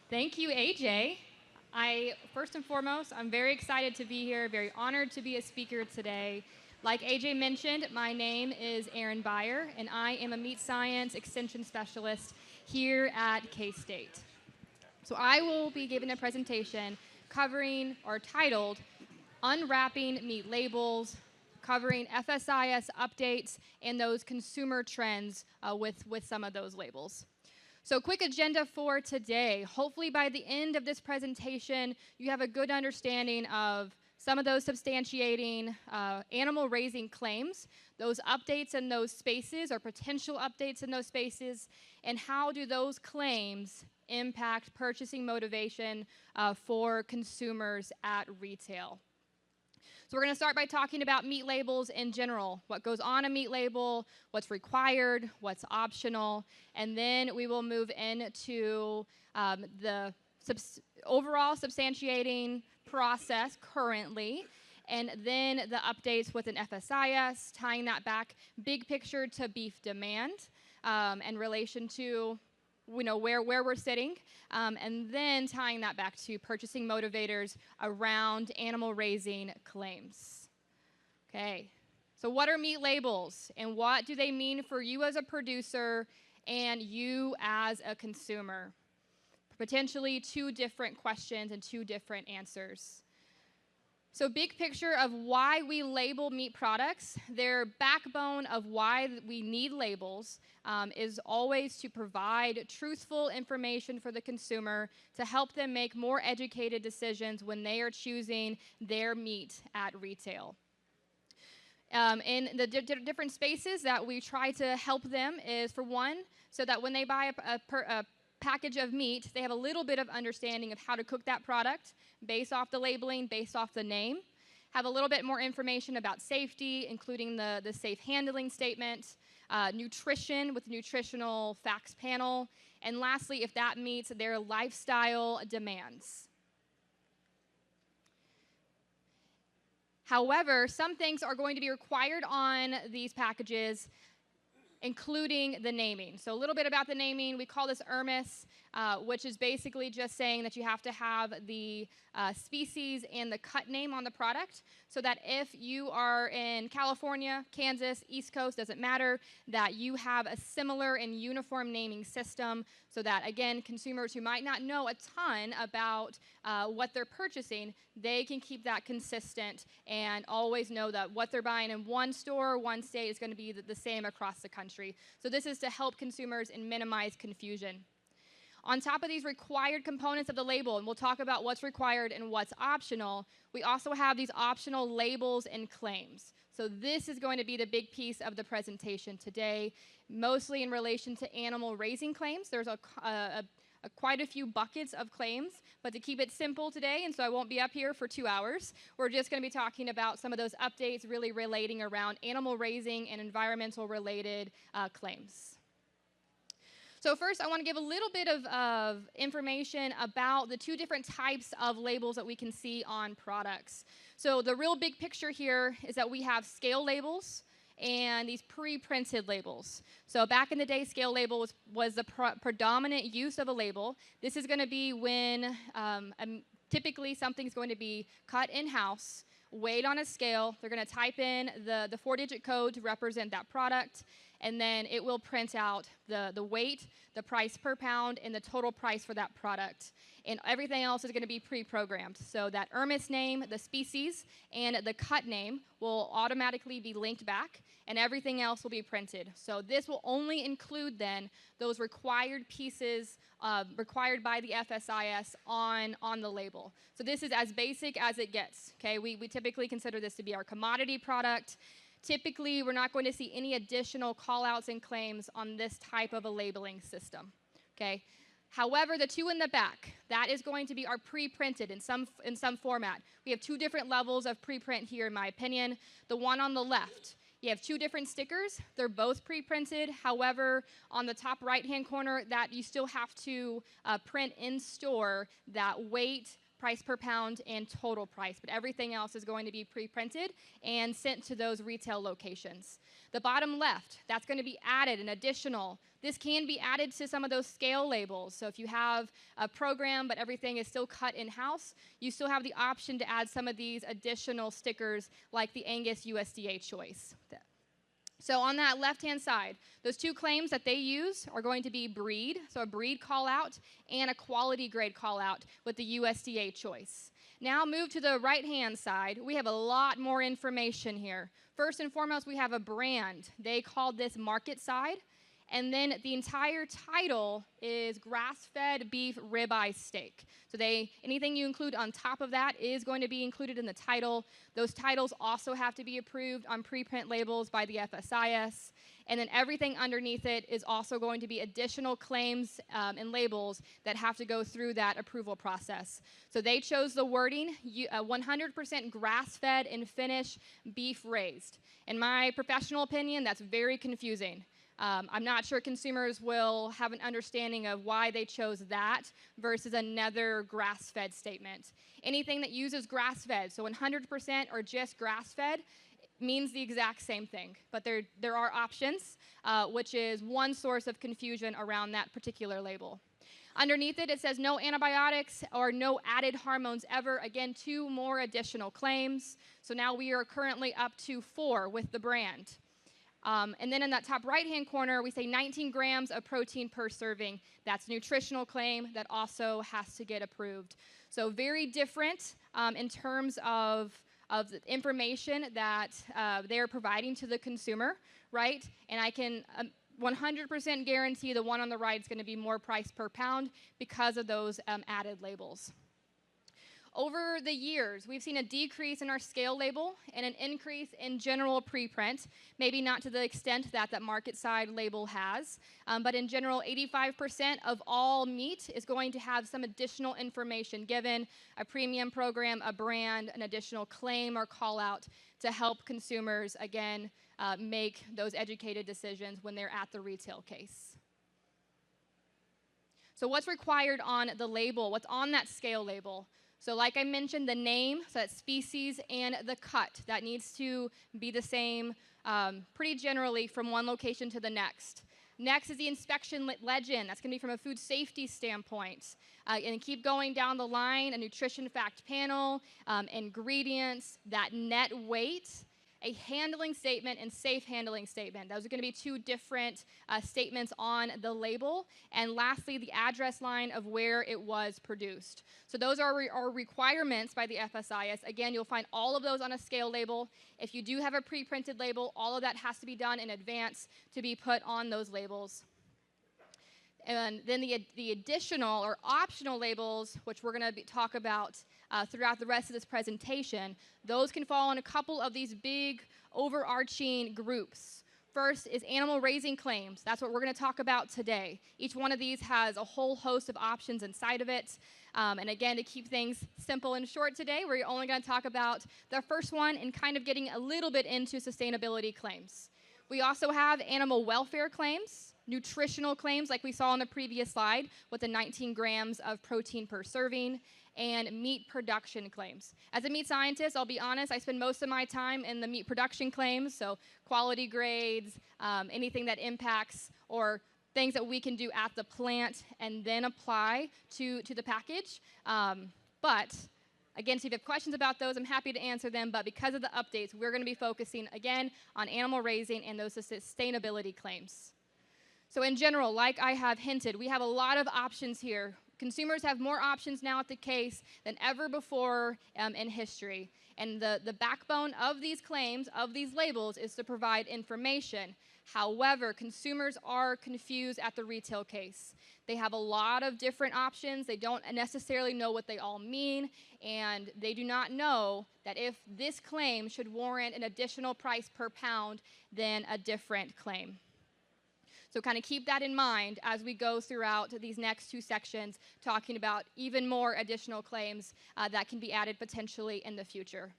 Thank you, AJ. First and foremost, I'm very excited to be here, very honored to be a speaker today. Like AJ mentioned, my name is Erin Beyer, and I am a meat science extension specialist here at K-State. So I will be giving a presentation covering or titled Unwrapping Meat Labels, covering FSIS updates and those consumer trends with some of those labels. So quick agenda for today. Hopefully by the end of this presentation, you have a good understanding of some of those substantiating animal raising claims, those updates in those spaces or potential updates in those spaces, and how do those claims impact purchasing motivation for consumers at retail. So we're going to start by talking about meat labels in general, what goes on a meat label, what's required, what's optional, and then we will move into the overall substantiating process currently, and then the updates with an FSIS, tying that back big picture to beef demand in relation to where we're sitting, and then tying that back to purchasing motivators around animal raising claims. Okay, so what are meat labels, and what do they mean for you as a producer and you as a consumer? Potentially two different questions and two different answers. So big picture of why we label meat products, their backbone of why we need labels is always to provide truthful information for the consumer to help them make more educated decisions when they are choosing their meat at retail. In the different spaces that we try to help them is, for one, so that when they buy a package of meat, they have a little bit of understanding of how to cook that product based off the labeling, based off the name. Have a little bit more information about safety, including the safe handling statement, nutrition with nutritional facts panel, and lastly, if that meets their lifestyle demands. However, some things are going to be required on these packages, including the naming. So a little bit about the naming. We call this ERMIS, which is basically just saying that you have to have the species and the cut name on the product, so that if you are in California, Kansas, East Coast, doesn't matter, that you have a similar and uniform naming system, so that, again, consumers who might not know a ton about what they're purchasing, they can keep that consistent and always know that what they're buying in one store, one state is going to be the same across the country. So this is to help consumers and minimize confusion. On top of these required components of the label, and we'll talk about what's required and what's optional, we also have these optional labels and claims. So this is going to be the big piece of the presentation today, mostly in relation to animal raising claims. There's quite a few buckets of claims, but to keep it simple today, and so I won't be up here for 2 hours, we're just going to be talking about some of those updates really relating around animal raising and environmental related claims. So first, I want to give a little bit of information about the two different types of labels that we can see on products. So the real big picture here is that we have scale labels and these pre-printed labels. So back in the day, scale label was the predominant use of a label. This is going to be when typically something's going to be cut in-house, weighed on a scale. They're going to type in the 4-digit code to represent that product, and then it will print out the weight, the price per pound, and the total price for that product. And everything else is going to be pre-programmed. So that ERMIS name, the species, and the cut name will automatically be linked back, and everything else will be printed. So this will only include then those required pieces required by the FSIS on the label. So this is as basic as it gets. Okay, we typically consider this to be our commodity product. Typically, we're not going to see any additional call-outs and claims on this type of a labeling system, okay? However, the two in the back, that is going to be our pre-printed in some format. We have two different levels of pre-print here, in my opinion. The one on the left, you have two different stickers. They're both pre-printed. However, on the top right-hand corner, that you still have to print in store that weight, price per pound, and total price, but everything else is going to be pre-printed and sent to those retail locations. The bottom left, that's going to be added, an additional. This can be added to some of those scale labels. So if you have a program but everything is still cut in-house, you still have the option to add some of these additional stickers like the Angus USDA choice. So on that left-hand side, those two claims that they use are going to be breed, so a breed call-out, and a quality grade call-out with the USDA choice. Now move to the right-hand side. We have a lot more information here. First and foremost, we have a brand. They called this market side. And then the entire title is grass-fed beef ribeye steak. So anything you include on top of that is going to be included in the title. Those titles also have to be approved on preprint labels by the FSIS. And then everything underneath it is also going to be additional claims and labels that have to go through that approval process. So they chose the wording, 100% grass-fed and finished beef raised. In my professional opinion, that's very confusing. I'm not sure consumers will have an understanding of why they chose that versus another grass-fed statement. Anything that uses grass-fed, so 100% or just grass-fed, means the exact same thing. But there are options, which is one source of confusion around that particular label. Underneath it, it says no antibiotics or no added hormones ever. Again, 2 more additional claims. So now we are currently up to 4 with the brand. And then in that top right-hand corner, we say 19 grams of protein per serving. That's a nutritional claim that also has to get approved. So very different in terms of the information that they're providing to the consumer, right? And I can 100% guarantee the one on the right is going to be more price per pound because of those added labels. Over the years, we've seen a decrease in our scale label and an increase in general preprint, maybe not to the extent that that market side label has, but in general, 85% of all meat is going to have some additional information given, a premium program, a brand, an additional claim or call out to help consumers, again, make those educated decisions when they're at the retail case. So what's required on the label? What's on that scale label? So like I mentioned, the name, so that's species, and the cut. That needs to be the same pretty generally from one location to the next. Next is the inspection legend. That's going to be from a food safety standpoint. And keep going down the line, a nutrition fact panel, ingredients, that net weight, a handling statement, and safe handling statement. Those are going to be 2 different statements on the label. And lastly, the address line of where it was produced. So those are our requirements by the FSIS. Again, you'll find all of those on a scale label. If you do have a pre-printed label, all of that has to be done in advance to be put on those labels. And then the additional or optional labels, which we're going to talk about throughout the rest of this presentation, those can fall in a couple of these big overarching groups. First is animal raising claims. That's what we're going to talk about today. Each one of these has a whole host of options inside of it. And again, to keep things simple and short today, we're only going to talk about the first one and kind of getting a little bit into sustainability claims. We also have animal welfare claims, nutritional claims like we saw on the previous slide with the 19 grams of protein per serving, and meat production claims. As a meat scientist, I'll be honest, I spend most of my time in the meat production claims, so quality grades, anything that impacts or things that we can do at the plant and then apply to the package. But again, so if you have questions about those, I'm happy to answer them, but because of the updates, we're gonna be focusing again on animal raising and those sustainability claims. So in general, like I have hinted, we have a lot of options here. Consumers have more options now at the case than ever before in history. And the backbone of these claims, of these labels, is to provide information. However, consumers are confused at the retail case. They have a lot of different options. They don't necessarily know what they all mean, and they do not know that if this claim should warrant an additional price per pound than a different claim. So kind of keep that in mind as we go throughout these next 2 sections, talking about even more additional claims that can be added potentially in the future.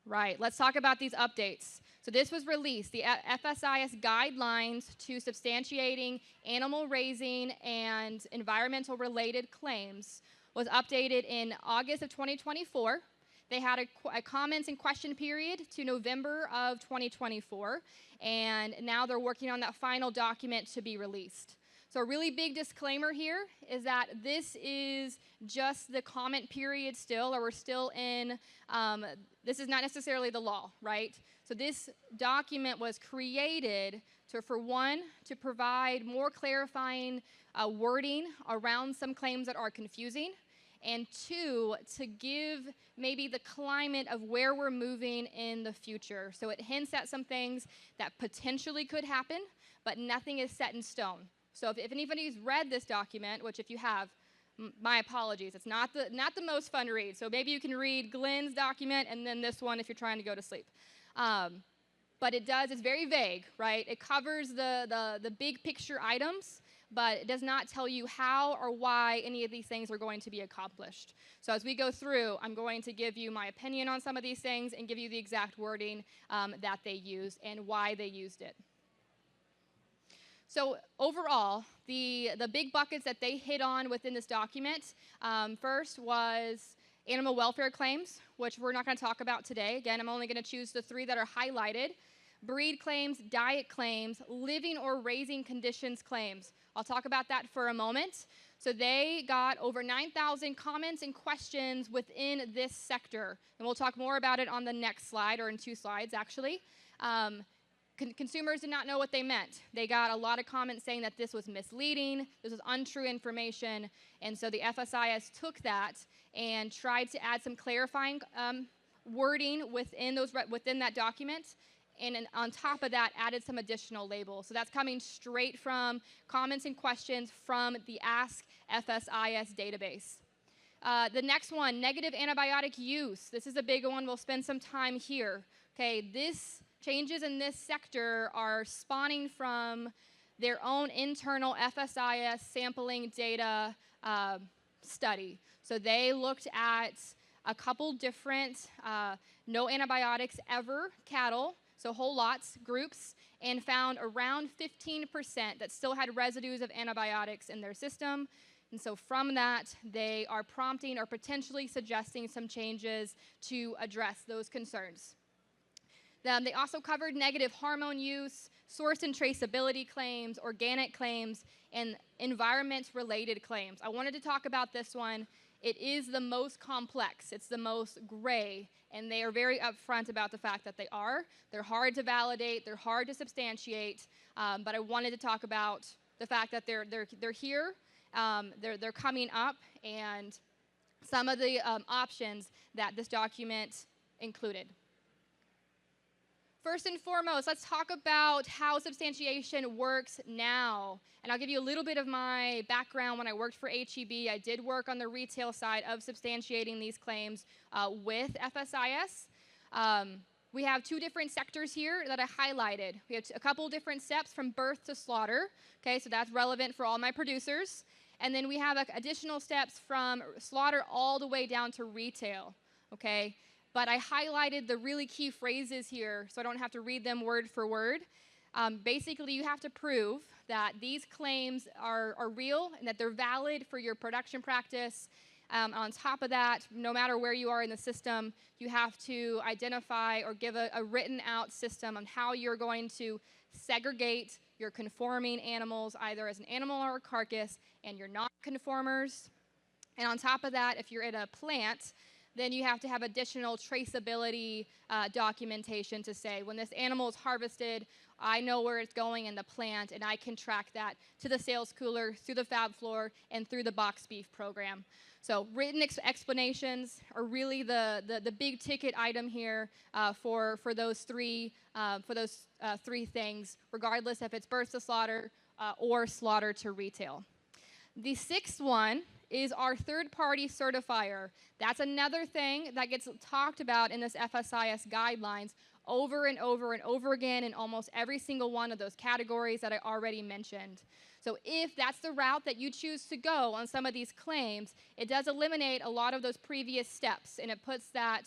Right, let's talk about these updates. So this was released, the FSIS guidelines to substantiating animal raising and environmental related claims was updated in August of 2024. They had a comments and question period to November of 2024, and now they're working on that final document to be released. So a really big disclaimer here is that this is just the comment period still, or we're still in, this is not necessarily the law, right? So this document was created to provide more clarifying wording around some claims that are confusing, and two, to give maybe the climate of where we're moving in the future. So it hints at some things that potentially could happen, but nothing is set in stone. So if anybody's read this document, which if you have, my apologies, it's not the most fun to read. So maybe you can read Glenn's document and then this one if you're trying to go to sleep. But it's very vague, right? It covers the big picture items, but it does not tell you how or why any of these things are going to be accomplished. So as we go through, I'm going to give you my opinion on some of these things and give you the exact wording that they used and why they used it. So overall, the big buckets that they hit on within this document, first was animal welfare claims, which we're not going to talk about today. Again, I'm only going to choose the 3 that are highlighted. Breed claims, diet claims, living or raising conditions claims. I'll talk about that for a moment. So they got over 9,000 comments and questions within this sector. And we'll talk more about it on the next slide, or in 2 slides, actually. Consumers did not know what they meant. They got a lot of comments saying that this was misleading, this was untrue information, and so the FSIS took that and tried to add some clarifying wording within that document, and on top of that, added some additional labels. So that's coming straight from comments and questions from the Ask FSIS database. The next one, negative antibiotic use. This is a big one. We'll spend some time here. Okay, changes in this sector are spawning from their own internal FSIS sampling data study. So they looked at a couple different no antibiotics ever cattle, so whole lots, groups, and found around 15% that still had residues of antibiotics in their system. And so from that, they are prompting or potentially suggesting some changes to address those concerns. They also covered negative hormone use, source and traceability claims, organic claims, and environment-related claims. I wanted to talk about this one. It is the most complex. It's the most gray, and they are very upfront about the fact that they are. They're hard to validate. They're hard to substantiate, but I wanted to talk about the fact that they're here. They're coming up, and some of the options that this document included. First and foremost, let's talk about how substantiation works now. And I'll give you a little bit of my background. When I worked for H-E-B, I did work on the retail side of substantiating these claims with FSIS. We have 2 different sectors here that I highlighted. We have a couple different steps from birth to slaughter. Okay, so that's relevant for all my producers. And then we have additional steps from slaughter all the way down to retail. Okay. But I highlighted the really key phrases here so I don't have to read them word for word. Basically, you have to prove that these claims are real and that they're valid for your production practice. On top of that, no matter where you are in the system, you have to identify or give a written out system on how you're going to segregate your conforming animals, either as an animal or a carcass, and your non-conformers. And on top of that, if you're in a plant, then you have to have additional traceability documentation to say, when this animal is harvested, I know where it's going in the plant, and I can track that to the sales cooler, through the fab floor, and through the box beef program. So written explanations are really the big ticket item here for those three things, regardless if it's birth to slaughter or slaughter to retail. The 6th one is our third-party certifier. That's another thing that gets talked about in this FSIS guidelines. over and over and over again in almost every single one of those categories that I already mentioned. So if that's the route that you choose to go on some of these claims, it does eliminate a lot of those previous steps, and it puts that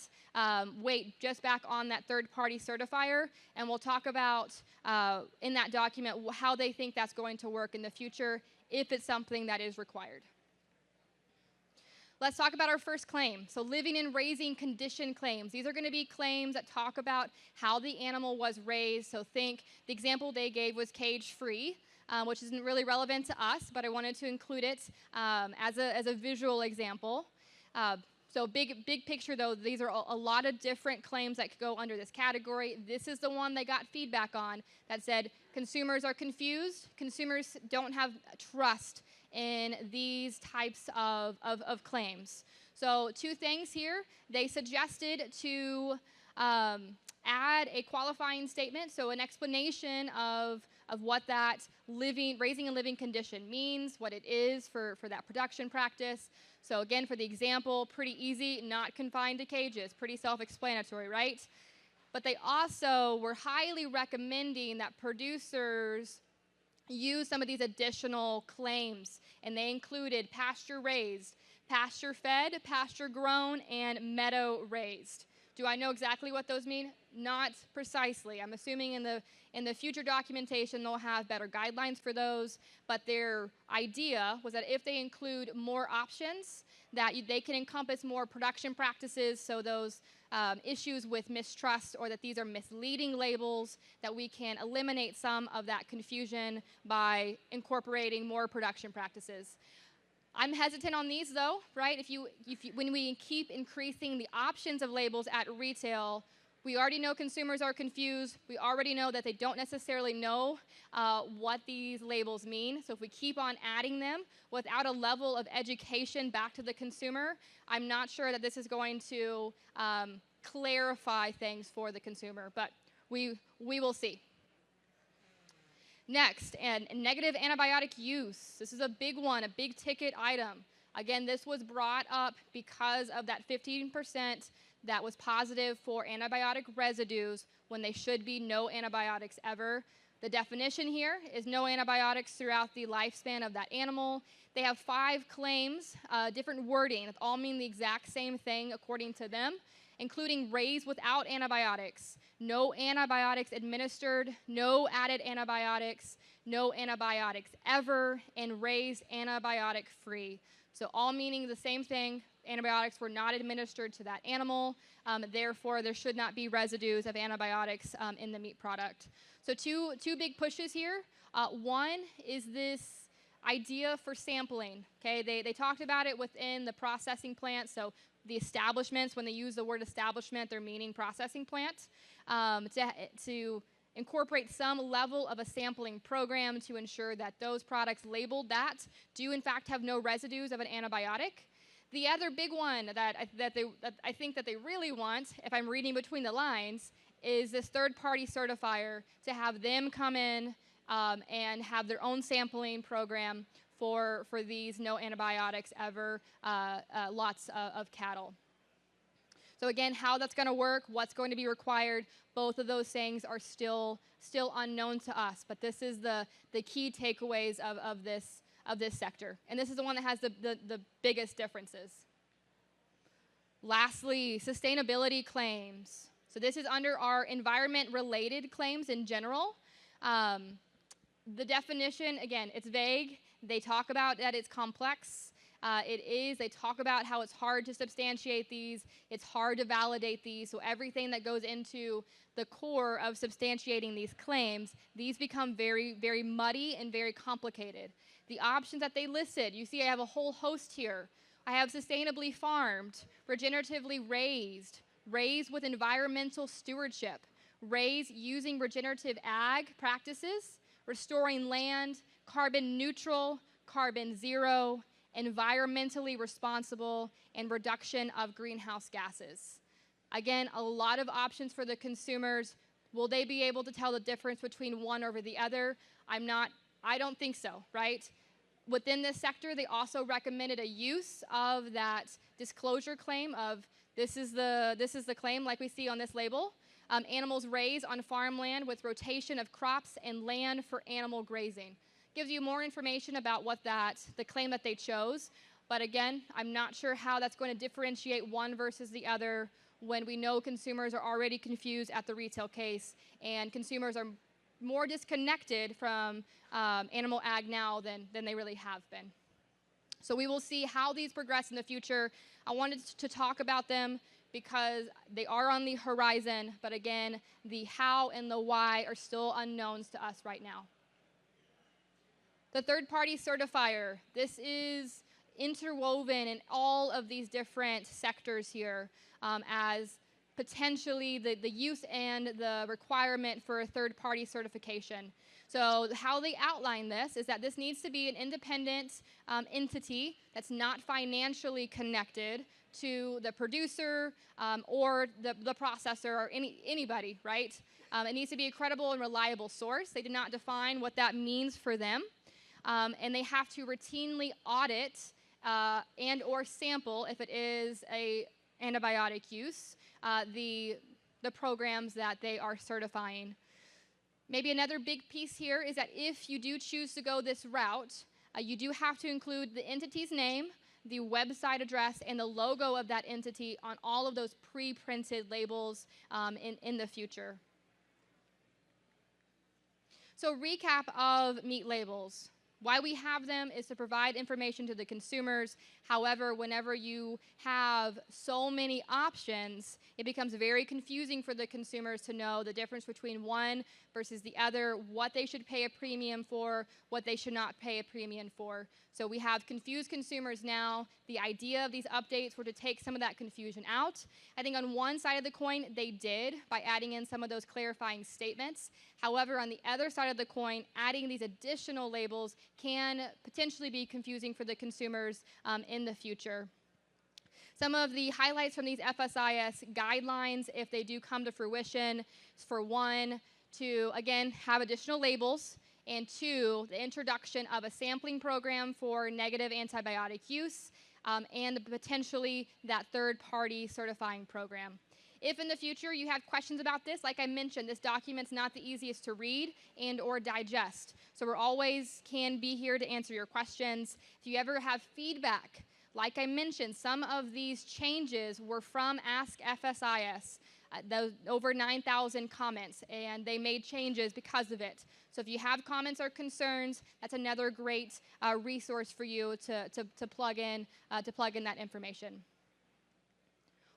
weight just back on that third-party certifier, and we'll talk about in that document how they think that's going to work in the future if it's something that is required. Let's talk about our first claim. So living and raising condition claims. These are going to be claims that talk about how the animal was raised. So think the example they gave was cage-free, which isn't really relevant to us, but I wanted to include it as a visual example. So big picture, though, these are a lot of different claims that could go under this category. This is the one they got feedback on that said consumers are confused. Consumers don't have trust in these types of claims. So 2 things here. They suggested to add a qualifying statement, so an explanation of what that raising a living condition means, what it is for that production practice. So again, for the example, pretty easy, not confined to cages, pretty self-explanatory, right? But they also were highly recommending that producers use some of these additional claims, and they included pasture-raised, pasture-fed, pasture-grown, and meadow-raised. Do I know exactly what those mean? Not precisely. I'm assuming in the future documentation they'll have better guidelines for those, but their idea was that if they include more options, that they can encompass more production practices, so those issues with mistrust or that these are misleading labels, that we can eliminate some of that confusion by incorporating more production practices. I'm hesitant on these, though, right? When we keep increasing the options of labels at retail, we already know consumers are confused. We already know that they don't necessarily know what these labels mean. So if we keep on adding them without a level of education back to the consumer, I'm not sure that this is going to clarify things for the consumer, but we will see. Next, and negative antibiotic use. This is a big one, a big ticket item. Again, this was brought up because of that 15% that was positive for antibiotic residues when they should be no antibiotics ever. The definition here is no antibiotics throughout the lifespan of that animal. They have 5 claims, different wording, that all mean the exact same thing according to them, including raised without antibiotics, no antibiotics administered, no added antibiotics, no antibiotics ever, and raised antibiotic free. So all meaning the same thing. Antibiotics were not administered to that animal. Therefore, there should not be residues of antibiotics in the meat product. So two big pushes here. One is this idea for sampling. Okay, they talked about it within the processing plant. So the establishments, when they use the word establishment, they're meaning processing plants, to incorporate some level of a sampling program to ensure that those products labeled that do in fact have no residues of an antibiotic. The other big one that I think that they really want, if I'm reading between the lines, is this third-party certifier, to have them come in and have their own sampling program for these no antibiotics ever lots of cattle. So again, how that's going to work, what's going to be required, both of those things are still unknown to us. But this is the key takeaways of this sector. And this is the one that has the biggest differences. Lastly, sustainability claims. So this is under our environment-related claims in general. The definition, again, it's vague. They talk about that it's complex. They talk about how it's hard to substantiate these, it's hard to validate these, so everything that goes into the core of substantiating these claims, these become very, very muddy and very complicated. The options that they listed, you see I have a whole host here. I have sustainably farmed, regeneratively raised, raised with environmental stewardship, raised using regenerative ag practices, restoring land, carbon neutral, carbon zero, environmentally responsible, and reduction of greenhouse gases. Again, a lot of options for the consumers. Will they be able to tell the difference between one over the other? I don't think so, right? Within this sector, they also recommended a use of that disclosure claim of this is the claim like we see on this label. animals raised on farmland with rotation of crops and land for animal grazing. Gives you more information about the claim that they chose. But again, I'm not sure how that's going to differentiate one versus the other when we know consumers are already confused at the retail case, and consumers are more disconnected from animal ag now than they really have been. So we will see how these progress in the future. I wanted to talk about them because they are on the horizon, but again, the how and the why are still unknowns to us right now. The third-party certifier, this is interwoven in all of these different sectors here as potentially the use and the requirement for a third-party certification. So how they outline this is that this needs to be an independent entity that's not financially connected to the producer or the processor or anybody, right? It needs to be a credible and reliable source. They did not define what that means for them. And they have to routinely audit and or sample, if it is a antibiotic use, the programs that they are certifying. Maybe another big piece here is that if you do choose to go this route, you do have to include the entity's name, the website address, and the logo of that entity on all of those pre-printed labels in the future. So recap of meat labels. Why we have them is to provide information to the consumers. However, whenever you have so many options, it becomes very confusing for the consumers to know the difference between one versus the other, what they should pay a premium for, what they should not pay a premium for. So we have confused consumers now. The idea of these updates were to take some of that confusion out. I think on one side of the coin, they did by adding in some of those clarifying statements. However, on the other side of the coin, adding these additional labels can potentially be confusing for the consumers in the future. Some of the highlights from these FSIS guidelines, if they do come to fruition, is for one, to again have additional labels, and two, the introduction of a sampling program for negative antibiotic use, and potentially that third-party certifying program. If in the future you have questions about this, like I mentioned, this document's not the easiest to read and or digest. So we're always can be here to answer your questions. If you ever have feedback, like I mentioned, some of these changes were from Ask FSIS. Those over 9,000 comments, and they made changes because of it. So if you have comments or concerns, that's another great resource for you to plug in that information.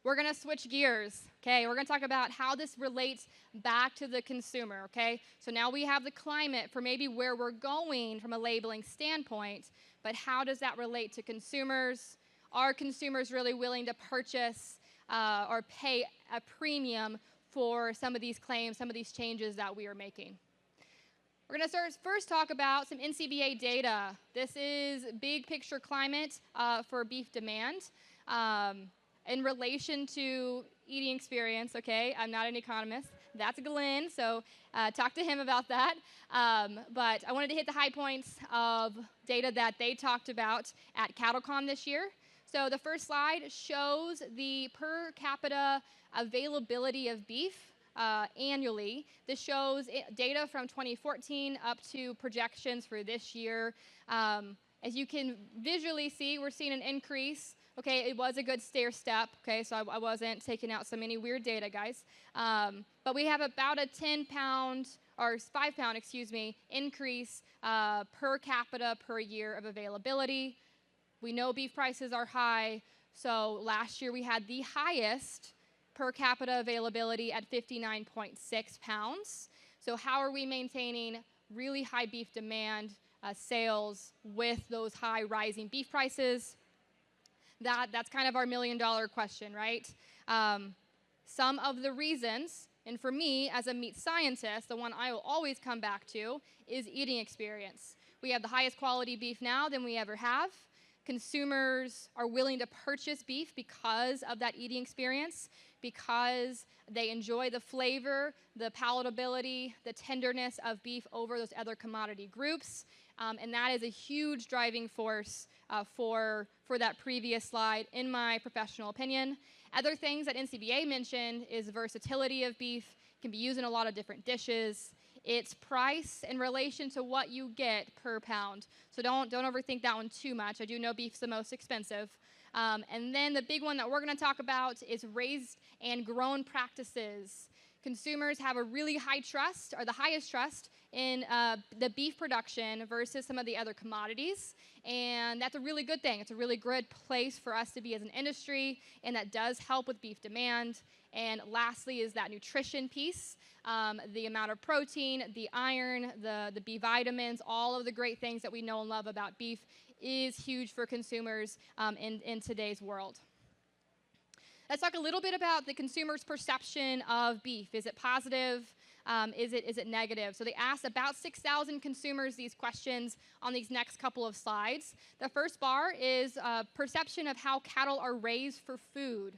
We're going to switch gears, okay? We're going to talk about how this relates back to the consumer, okay? So now we have the climate for maybe where we're going from a labeling standpoint, but how does that relate to consumers? Are consumers really willing to purchase or pay a premium for some of these claims, some of these changes that we are making? We're going to first talk about some NCBA data. This is big picture climate for beef demand. In relation to eating experience, okay, I'm not an economist. That's Glenn, so talk to him about that. But I wanted to hit the high points of data that they talked about at CattleCon this year. So the first slide shows the per capita availability of beef annually. This shows data from 2014 up to projections for this year. As you can visually see, we're seeing an increase. Okay, it was a good stair step, okay, so I wasn't taking out so many weird data, guys. But we have about a 10-pound, or 5-pound, increase per capita per year of availability. We know beef prices are high, so last year we had the highest per capita availability at 59.6 pounds. So how are we maintaining really high beef demand sales with those high rising beef prices? That's kind of our million-dollar question, right? Some of the reasons, and for me as a meat scientist, the one I will always come back to is eating experience. We have the highest quality beef now than we ever have. Consumers are willing to purchase beef because of that eating experience, because they enjoy the flavor, the palatability, the tenderness of beef over those other commodity groups. And that is a huge driving force for that previous slide, in my professional opinion. Other things that NCBA mentioned is versatility of beef can be used in a lot of different dishes. It's price in relation to what you get per pound. So don't overthink that one too much. I do know beef's the most expensive. And then the big one that we're going to talk about is raised and grown practices. Consumers have a really high trust, or the highest trust, in the beef production versus some of the other commodities. And that's a really good thing. It's a really good place for us to be as an industry, and that does help with beef demand. And lastly is that nutrition piece, the amount of protein, the iron, the B vitamins, all of the great things that we know and love about beef is huge for consumers in today's world. Let's talk a little bit about the consumer's perception of beef. Is it positive? Is it negative? So they asked about 6,000 consumers these questions on these next couple of slides. The first bar is perception of how cattle are raised for food.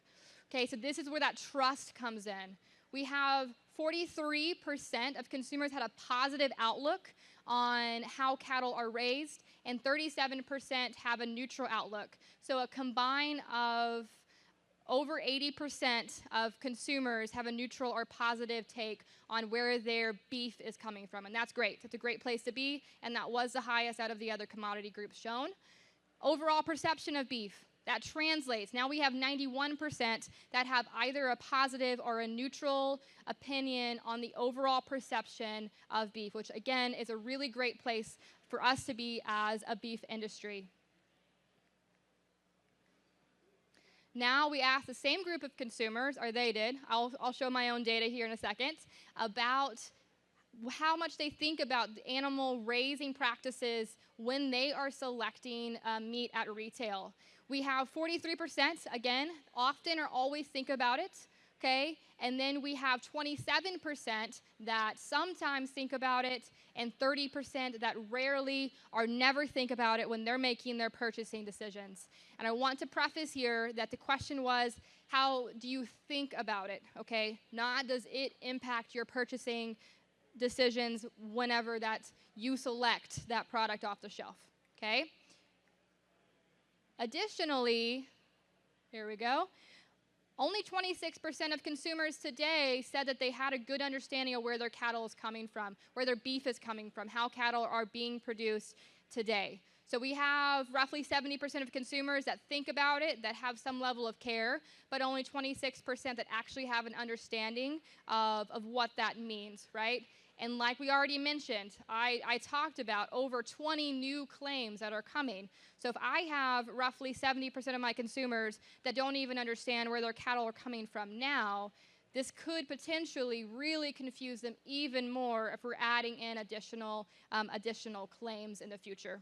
Okay, so this is where that trust comes in. We have 43% of consumers had a positive outlook on how cattle are raised, and 37% have a neutral outlook. So a combine of over 80% of consumers have a neutral or positive take on where their beef is coming from, and that's great. It's a great place to be, and that was the highest out of the other commodity groups shown. Overall perception of beef, that translates. Now we have 91% that have either a positive or a neutral opinion on the overall perception of beef, which again is a really great place for us to be as a beef industry. Now we asked the same group of consumers, or they did, I'll show my own data here in a second, about how much they think about animal raising practices when they are selecting meat at retail. We have 43%, again, often or always think about it, okay? And then we have 27% that sometimes think about it, and 30% that rarely or never think about it when they're making their purchasing decisions. And I want to preface here that the question was, how do you think about it, okay? Not does it impact your purchasing decisions whenever that you select that product off the shelf, okay? Additionally, here we go. Only 26% of consumers today said that they had a good understanding of where their cattle is coming from, where their beef is coming from, how cattle are being produced today. So we have roughly 70% of consumers that think about it, that have some level of care, but only 26% that actually have an understanding of what that means, right? And like we already mentioned, I talked about over 20 new claims that are coming. So if I have roughly 70% of my consumers that don't even understand where their cattle are coming from now, this could potentially really confuse them even more if we're adding in additional claims in the future.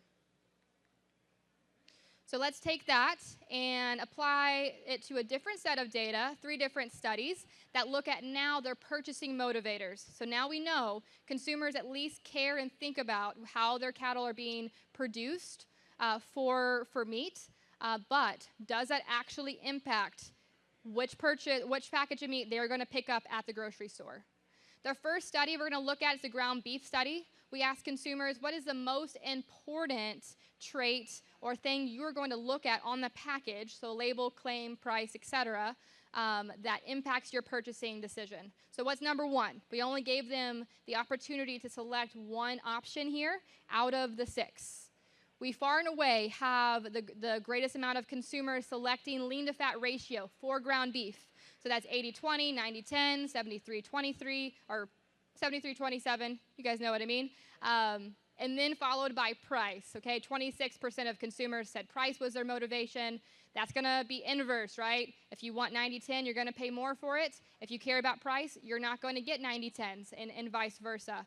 So let's take that and apply it to a different set of data, 3 different studies that look at now their purchasing motivators. So now we know consumers at least care and think about how their cattle are being produced for meat, but does that actually impact which package of meat they're going to pick up at the grocery store? The first study we're going to look at is the ground beef study. We asked consumers, what is the most important trait or thing you're going to look at on the package, so label, claim, price, etc., that impacts your purchasing decision. So what's number 1? We only gave them the opportunity to select one option here out of the 6. We far and away have the greatest amount of consumers selecting lean to fat ratio for ground beef. So that's 80-20, 90-10, 73-23, or 73-27. You guys know what I mean. And then followed by price, okay? 26% of consumers said price was their motivation. That's going to be inverse, right? If you want 90-10, you're going to pay more for it. If you care about price, you're not going to get 90-10s, and vice versa.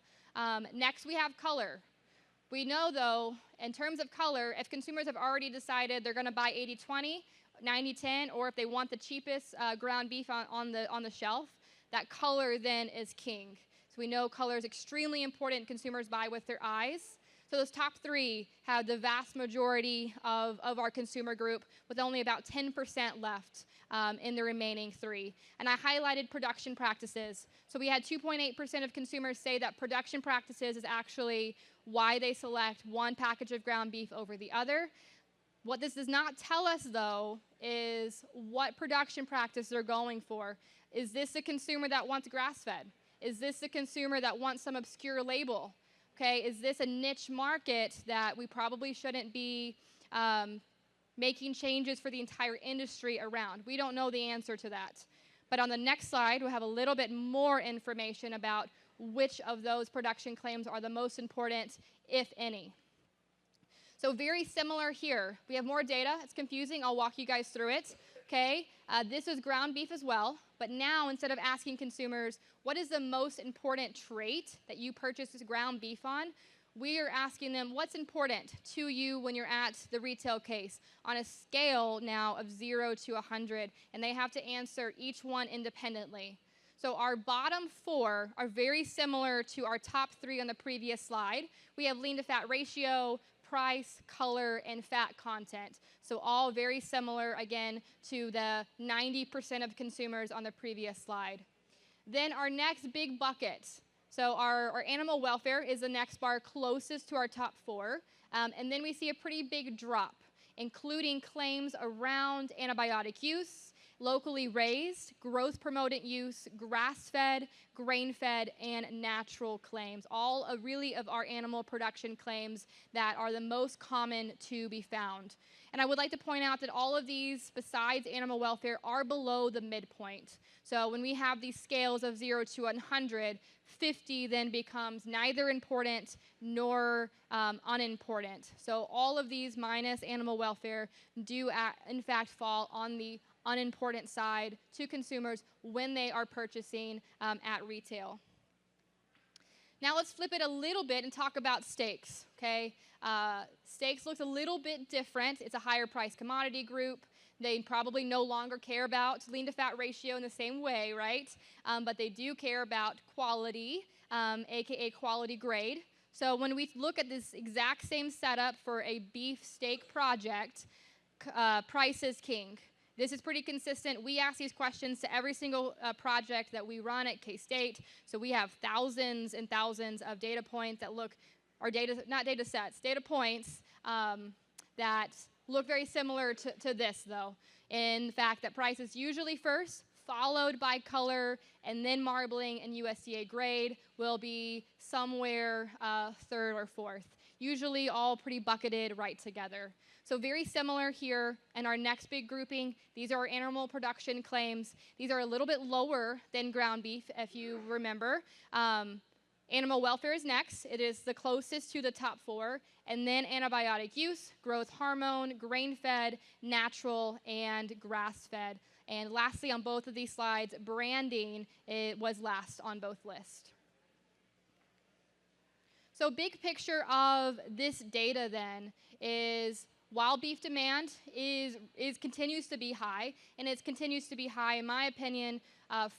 Next, we have color. We know, though, in terms of color, if consumers have already decided they're going to buy 80-20, 90-10, or if they want the cheapest ground beef on the shelf, that color then is king. So we know color is extremely important. Consumers buy with their eyes. So those top 3 have the vast majority of our consumer group, with only about 10% left in the remaining 3. And I highlighted production practices. So we had 2.8% of consumers say that production practices is actually why they select one package of ground beef over the other. What this does not tell us, though, is what production practice they're going for. Is this a consumer that wants grass-fed? Is this a consumer that wants some obscure label? Okay, is this a niche market that we probably shouldn't be making changes for the entire industry around? We don't know the answer to that. But on the next slide, we'll have a little bit more information about which of those production claims are the most important, if any. So very similar here. We have more data. It's confusing. I'll walk you guys through it. Okay, this is ground beef as well. But now, instead of asking consumers, what is the most important trait that you purchase this ground beef on, we are asking them, what's important to you when you're at the retail case on a scale now of 0 to 100, and they have to answer each one independently. So our bottom 4 are very similar to our top 3 on the previous slide. We have lean to fat ratio, price, color, and fat content. So all very similar, again, to the 90% of consumers on the previous slide. Then our next big bucket. So our animal welfare is the next bar closest to our top 4. And then we see a pretty big drop, including claims around antibiotic use, locally raised, growth promotant use, grass-fed, grain-fed, and natural claims. All really of our animal production claims that are the most common to be found. And I would like to point out that all of these, besides animal welfare, are below the midpoint. So when we have these scales of 0 to 100, 50 then becomes neither important nor unimportant. So all of these minus animal welfare do, in fact, fall on the unimportant side to consumers when they are purchasing at retail. Now let's flip it a little bit and talk about steaks, okay? Steaks looks a little bit different. It's a higher price commodity group. They probably no longer care about lean to fat ratio in the same way, right? But they do care about quality, aka quality grade. So when we look at this exact same setup for a beef steak project, price is king. This is pretty consistent. We ask these questions to every single project that we run at K-State. So we have thousands and thousands of data points that look, or data, not data sets, data points that look very similar to this, though. In the fact that price is usually first, followed by color, and then marbling and USDA grade will be somewhere third or fourth. Usually all pretty bucketed right together. So very similar here in our next big grouping. These are our animal production claims. These are a little bit lower than ground beef, if you remember. Animal welfare is next. It is the closest to the top 4. And then antibiotic use, growth hormone, grain-fed, natural, and grass-fed. And lastly, on both of these slides, branding was last on both lists. So big picture of this data then is while beef demand continues to be high, and it continues to be high, in my opinion,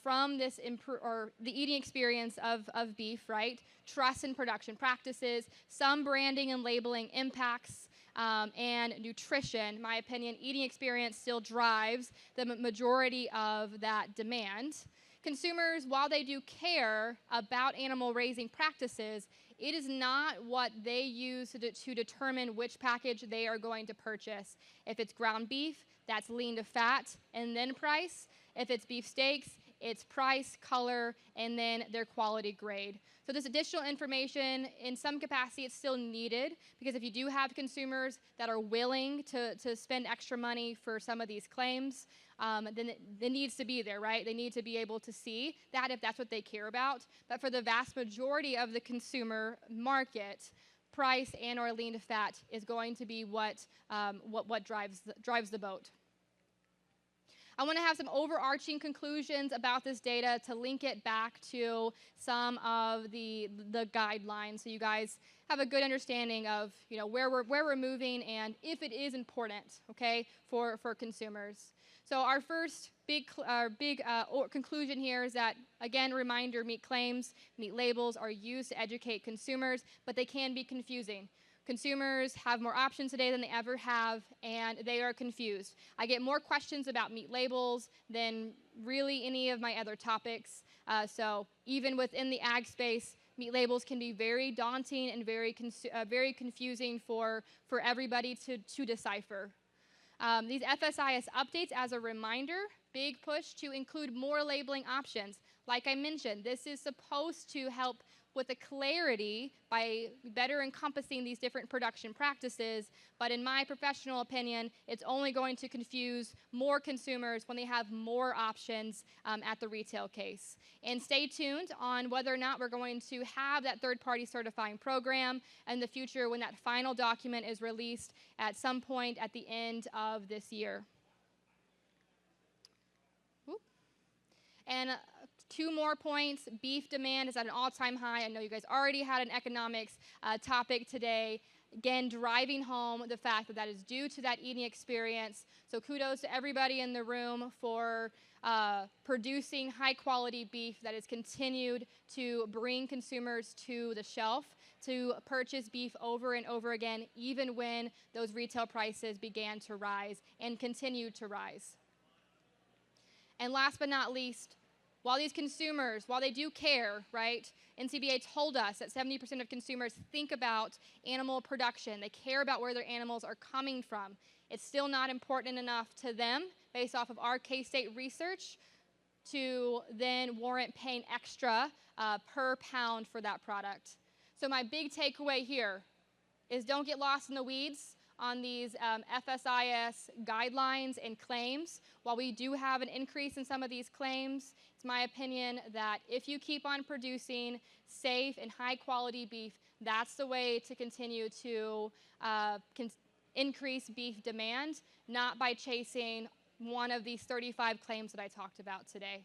from this the eating experience of beef, right? Trust in production practices, some branding and labeling impacts, and nutrition. In my opinion, eating experience still drives the majority of that demand. Consumers, while they do care about animal raising practices, it is not what they use to determine which package they are going to purchase. If it's ground beef, that's lean to fat and then price. If it's beef steaks, it's price, color, and then their quality grade. So this additional information, in some capacity, it's still needed, because if you do have consumers that are willing to spend extra money for some of these claims, then it needs to be there, right? They need to be able to see that if that's what they care about. But for the vast majority of the consumer market, price and or lean to fat is going to be what drives the boat. I want to have some overarching conclusions about this data to link it back to some of the guidelines, so you guys have a good understanding of where we're moving and if it is important, okay, for consumers. So our first big conclusion here is that, again, reminder: meat claims, meat labels are used to educate consumers, but they can be confusing. Consumers have more options today than they ever have, and they are confused. I get more questions about meat labels than really any of my other topics. So even within the ag space, meat labels can be very daunting and very confusing for everybody to decipher. These FSIS updates, as a reminder, big push to include more labeling options Like I mentioned, this is supposed to help with the clarity by better encompassing these different production practices, but in my professional opinion, it's only going to confuse more consumers when they have more options at the retail case. And stay tuned on whether or not we're going to have that third-party certifying program in the future when that final document is released at some point at the end of this year. And 2 more points. Beef demand is at an all-time high. I know you guys already had an economics topic today. Again, driving home the fact that that is due to that eating experience. So kudos to everybody in the room for producing high-quality beef that has continued to bring consumers to the shelf to purchase beef over and over again, even when those retail prices began to rise and continue to rise. And last but not least, while these consumers, while they do care, right, NCBA told us that 70% of consumers think about animal production. They care about where their animals are coming from. It's still not important enough to them, based off of our K-State research, to then warrant paying extra per pound for that product. So my big takeaway here is don't get lost in the weeds on these FSIS guidelines and claims. While we do have an increase in some of these claims, it's my opinion that if you keep on producing safe and high quality beef, that's the way to continue to increase beef demand, not by chasing one of these 35 claims that I talked about today.